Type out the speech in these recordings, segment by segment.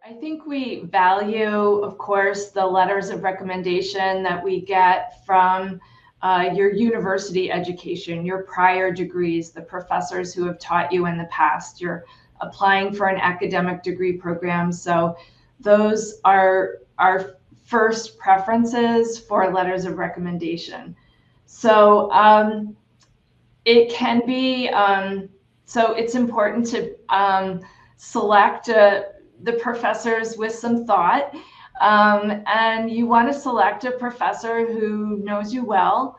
I think we value, of course, the letters of recommendation that we get from your university education, your prior degrees, the professors who have taught you in the past. You're applying for an academic degree program. So those are our first preferences for letters of recommendation. So it can be, so it's important to select the professors with some thought. And you want to select a professor who knows you well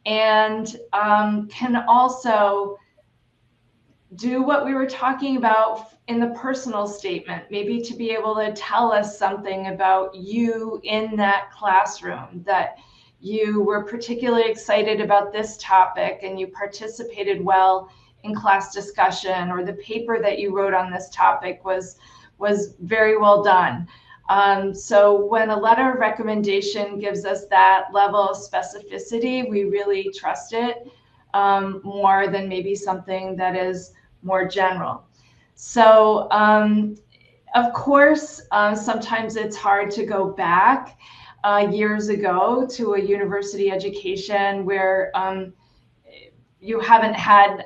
and can also do what we were talking about in the personal statement, maybe to be able to tell us something about you in that classroom, that you were particularly excited about this topic and you participated well in class discussion, or the paper that you wrote on this topic was very well done. So when a letter of recommendation gives us that level of specificity, we really trust it more than maybe something that is more general. So of course, sometimes it's hard to go back years ago to a university education where you haven't had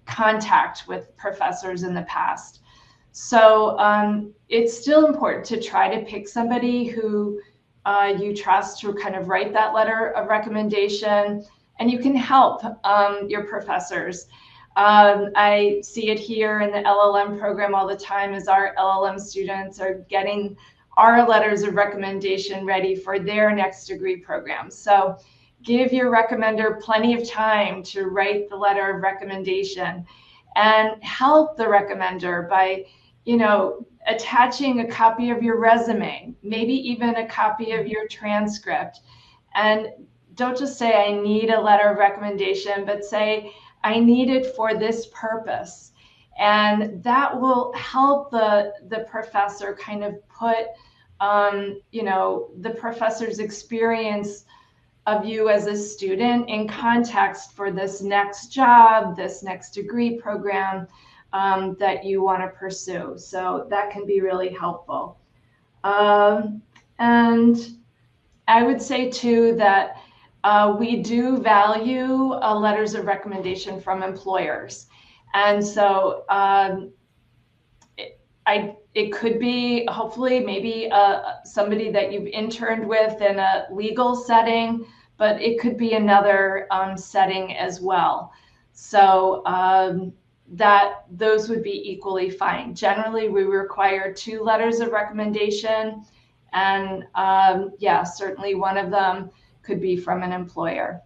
contact with professors in the past. So it's still important to try to pick somebody who you trust to kind of write that letter of recommendation, and you can help your professors. I see it here in the LL.M program all the time as our LL.M students are getting our letters of recommendation ready for their next degree program. So give your recommender plenty of time to write the letter of recommendation, and help the recommender by, you know, attaching a copy of your resume, maybe even a copy of your transcript. And don't just say, I need a letter of recommendation, but say, I need it for this purpose. And that will help the professor kind of put, you know, the professor's experience of you as a student in context for this next job, this next degree program that you want to pursue. So that can be really helpful. And I would say too that we do value letters of recommendation from employers. And so it could be, hopefully, maybe somebody that you've interned with in a legal setting, but it could be another setting as well. So that those would be equally fine. Generally, we require 2 letters of recommendation, and yeah, certainly one of them could be from an employer.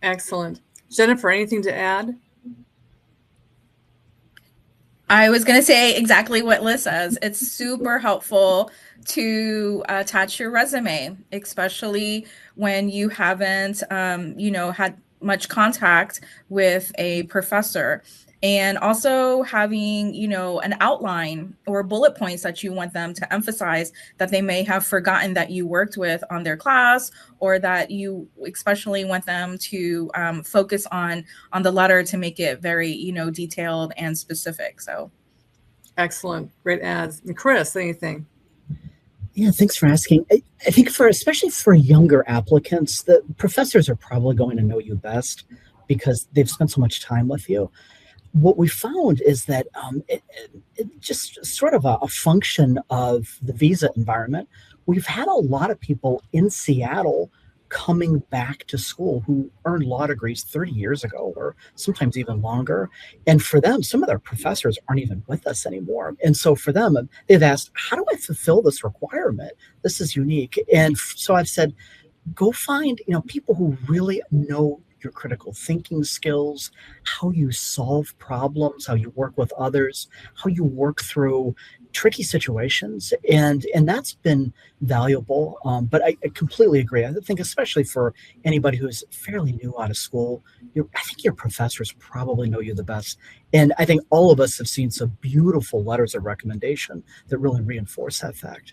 Excellent. Jennifer, anything to add? I was going to say exactly what Liz says. It's super helpful to attach your resume, especially when you haven't, you know, had much contact with a professor. And also having, you know, an outline or bullet points that you want them to emphasize that they may have forgotten that you worked with on their class, or that you especially want them to focus on the letter to make it very, you know, detailed and specific. So excellent. Great ads. And Chris, anything? Yeah, thanks for asking. I think especially for younger applicants, the professors are probably going to know you best because they've spent so much time with you. What we found is that it just sort of a function of the visa environment. We've had a lot of people in Seattle coming back to school who earned law degrees 30 years ago, or sometimes even longer. And for them, some of their professors aren't even with us anymore. And so for them, they've asked, how do I fulfill this requirement? This is unique. And so I've said, go find, you know, people who really know your critical thinking skills, how you solve problems, how you work with others, how you work through tricky situations. And that's been valuable. But I completely agree. I think especially for anybody who's fairly new out of school, I think your professors probably know you the best. And I think all of us have seen some beautiful letters of recommendation that really reinforce that fact.